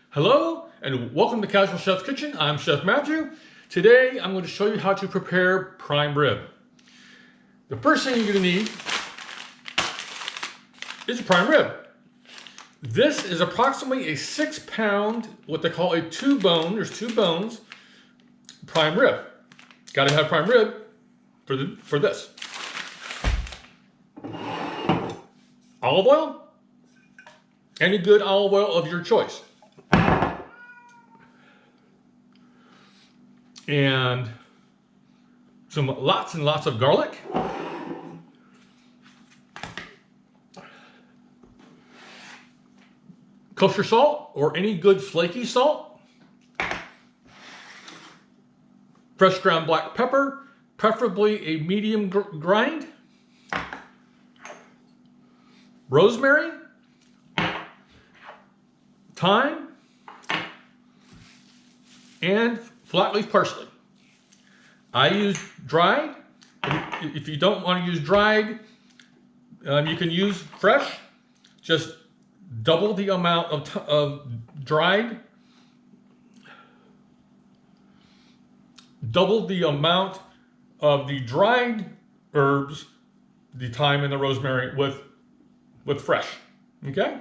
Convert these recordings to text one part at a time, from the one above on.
Hello and welcome to Casual Chef's Kitchen. I'm Chef Matthew. Today I'm going to show you how to prepare prime rib. The first thing you're going to need is a prime rib. This is approximately a 6-pound, what they call a 2-bone, there's 2 bones, prime rib. Got to have prime rib for this. Olive oil, any good olive oil of your choice. And lots and lots of garlic. Kosher salt or any good flaky salt. Fresh ground black pepper, preferably a medium grind. Rosemary. Thyme. And flat leaf parsley. I use dried. If you don't want to use dried, you can use fresh. Just double the amount of dried. Double the amount of the dried herbs, the thyme and the rosemary with fresh. Okay?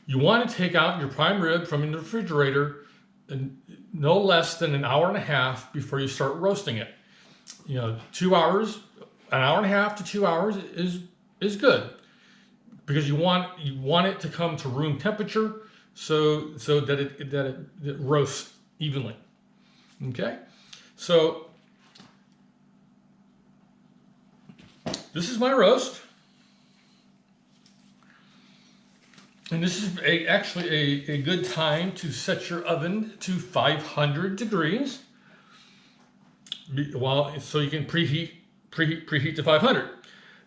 You want to take out your prime rib from the refrigerator and no less than an hour and a half before you start roasting it. 2 hours, an hour and a half to 2 hours is good, because you want it to come to room temperature so that it roasts evenly. Okay, so this is my roast. And this is actually a good time to set your oven to 500 degrees so you can preheat to 500.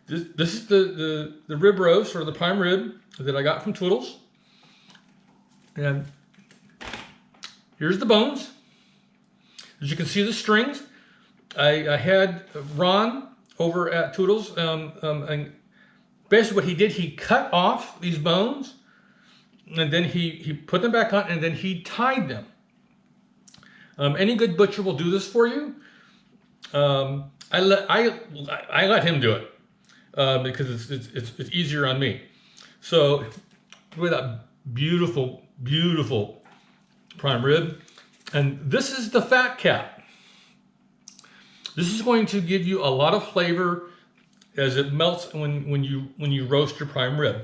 This is the rib roast, or the prime rib, that I got from Toodles. And here's the bones. As you can see, the strings. I had Ron over at Toodles, and basically what he did, he cut off these bones, and then he put them back on, and then he tied them. Any good butcher will do this for you. I let him do it because it's easier on me. So look at that beautiful, beautiful prime rib, and this is the fat cap. This is going to give you a lot of flavor as it melts when you roast your prime rib.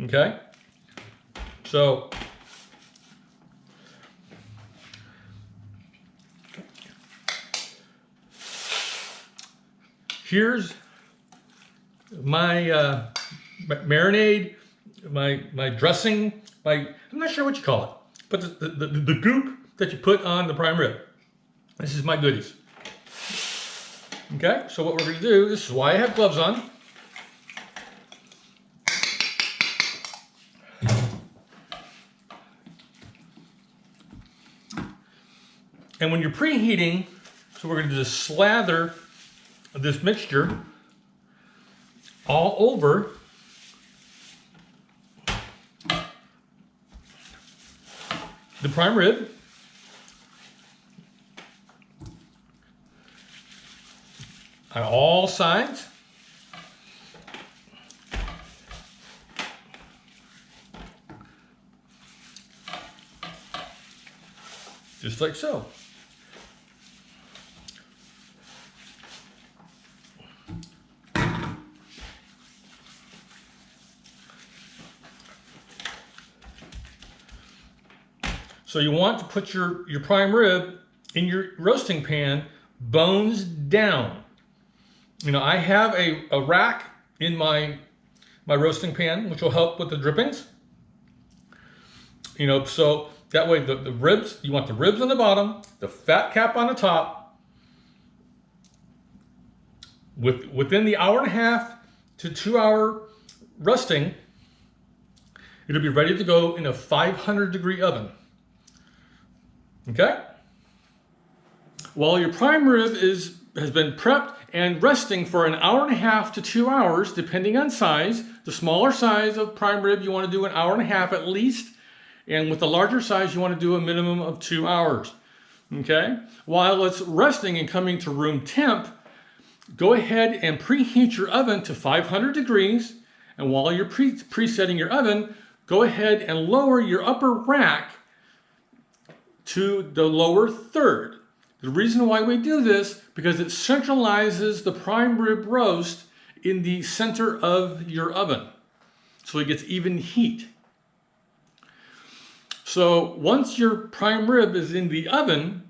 Okay. So here's my marinade, my dressing, I'm not sure what you call it, but the goop that you put on the prime rib. This is my goodies. Okay, so what we're going to do, this is why I have gloves on. And when you're preheating, so we're going to just slather this mixture all over the prime rib. On all sides. Just like so. So you want to put your prime rib in your roasting pan, bones down. I have a rack in my roasting pan, which will help with the drippings. So that way the ribs, you want the ribs on the bottom, the fat cap on the top. Within the hour and a half to 2 hour roasting, it'll be ready to go in a 500-degree oven. Okay? While your prime rib is has been prepped and resting for an hour and a half to 2 hours, depending on size. The smaller size of prime rib, you want to do an hour and a half at least. And with the larger size, you want to do a minimum of 2 hours. Okay? While it's resting and coming to room temp, go ahead and preheat your oven to 500 degrees. And while you're presetting your oven, go ahead and lower your upper rack to the lower third. The reason why we do this, because it centralizes the prime rib roast in the center of your oven, so it gets even heat. So once your prime rib is in the oven,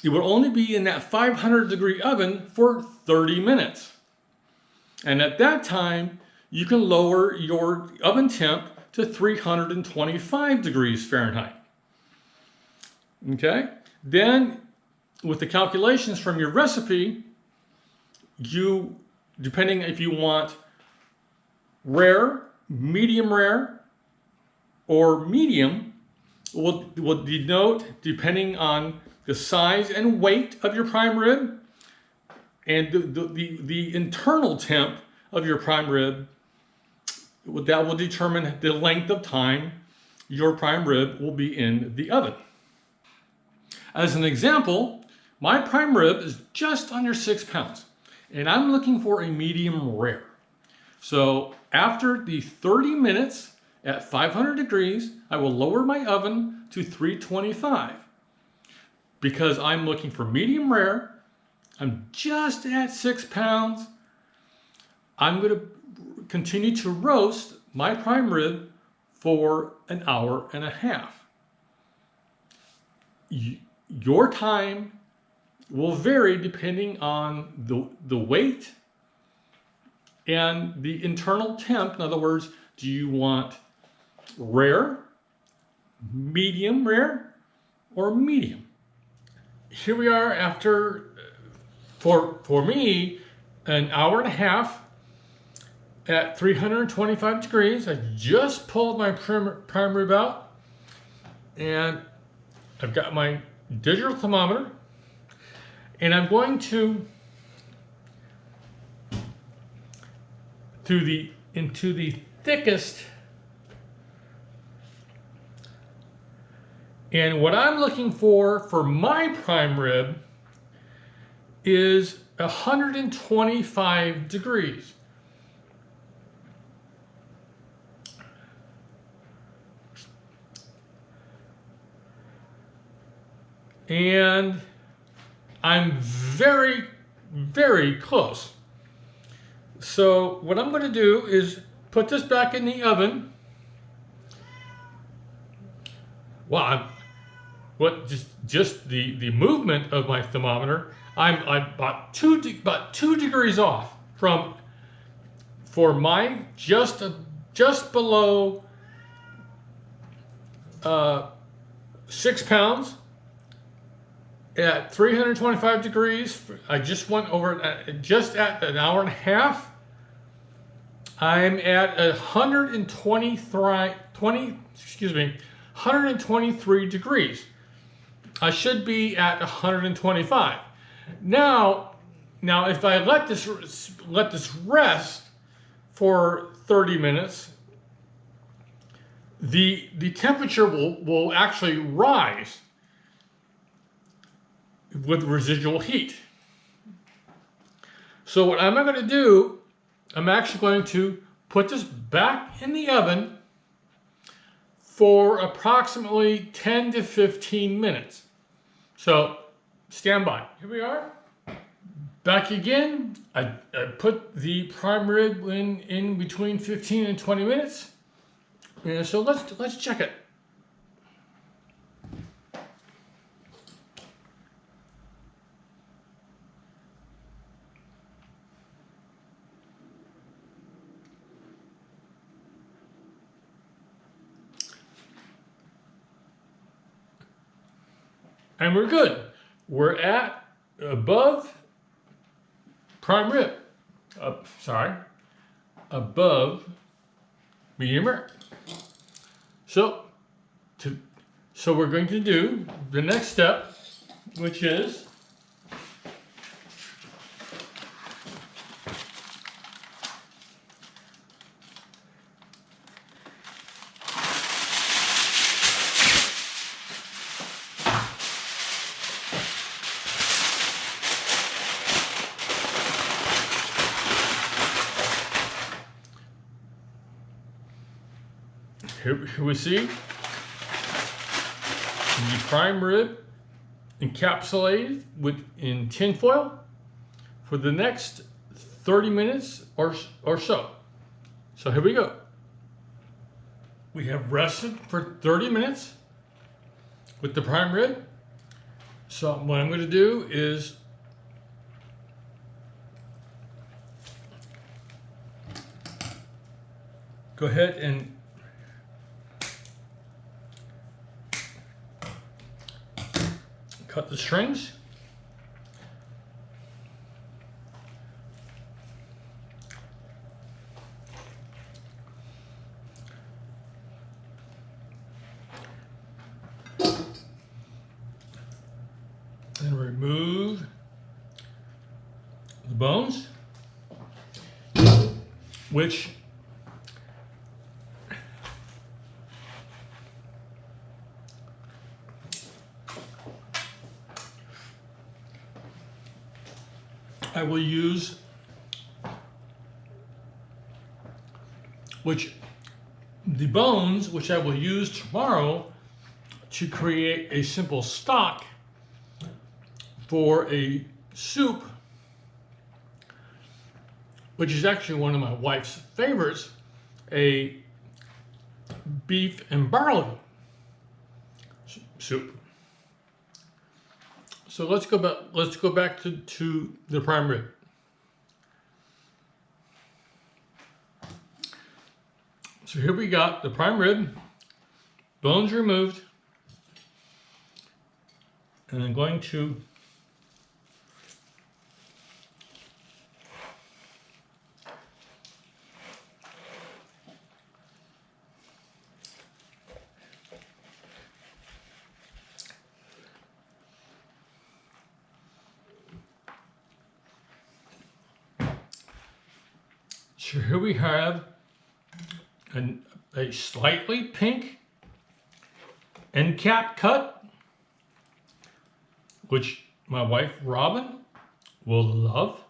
it will only be in that 500 degree oven for 30 minutes. And at that time, you can lower your oven temp to 325 degrees Fahrenheit. Okay? Then, with the calculations from your recipe, depending if you want rare, medium rare, or medium, will denote, depending on the size and weight of your prime rib and the internal temp of your prime rib, that will determine the length of time your prime rib will be in the oven. As an example, my prime rib is just under 6 pounds, and I'm looking for a medium rare. So after the 30 minutes at 500 degrees, I will lower my oven to 325. Because I'm looking for medium rare, I'm just at 6 pounds, I'm going to continue to roast my prime rib for an hour and a half. Your time will vary depending on the weight and the internal temp. In other words, do you want rare, medium rare, or medium? Here we are after, for me, an hour and a half at 325 degrees. I just pulled my prime rib out, and I've got my digital thermometer, and I'm going to into the thickest. And what I'm looking for my prime rib is 125 degrees. And I'm very, very close. So what I'm going to do is put this back in the oven. Wow, just the movement of my thermometer, I'm about two degrees off for my just below 6 pounds at 325 degrees. I just went over just at an hour and a half. I'm at 123 degrees. I should be at 125. Now if I let this rest for 30 minutes, the temperature will actually rise with residual heat. So what I'm going to do, I'm actually going to put this back in the oven for approximately 10 to 15 minutes. So stand by. Here we are. Back again. I put the prime rib in between 15 and 20 minutes. And so let's check it. And we're good. We're at above prime rib. Above medium rare. So we're going to do the next step, which is Here we see the prime rib encapsulated in tin foil for the next 30 minutes or so. So here we go. We have rested for 30 minutes with the prime rib. So what I'm going to do is go ahead and cut the strings. And remove the bones, which I will use, the bones, which I will use tomorrow to create a simple stock for a soup, which is actually one of my wife's favorites, a beef and barley soup. So let's go back to the prime rib. So here we got the prime rib, bones removed, and I'm going to So here we have a slightly pink end cap cut, which my wife Robin will love.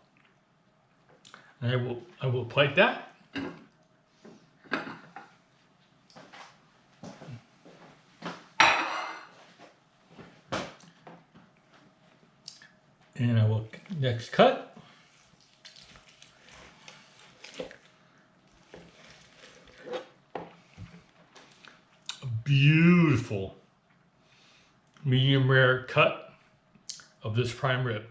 And I will plate that. And I will next cut. Beautiful medium rare cut of this prime rib.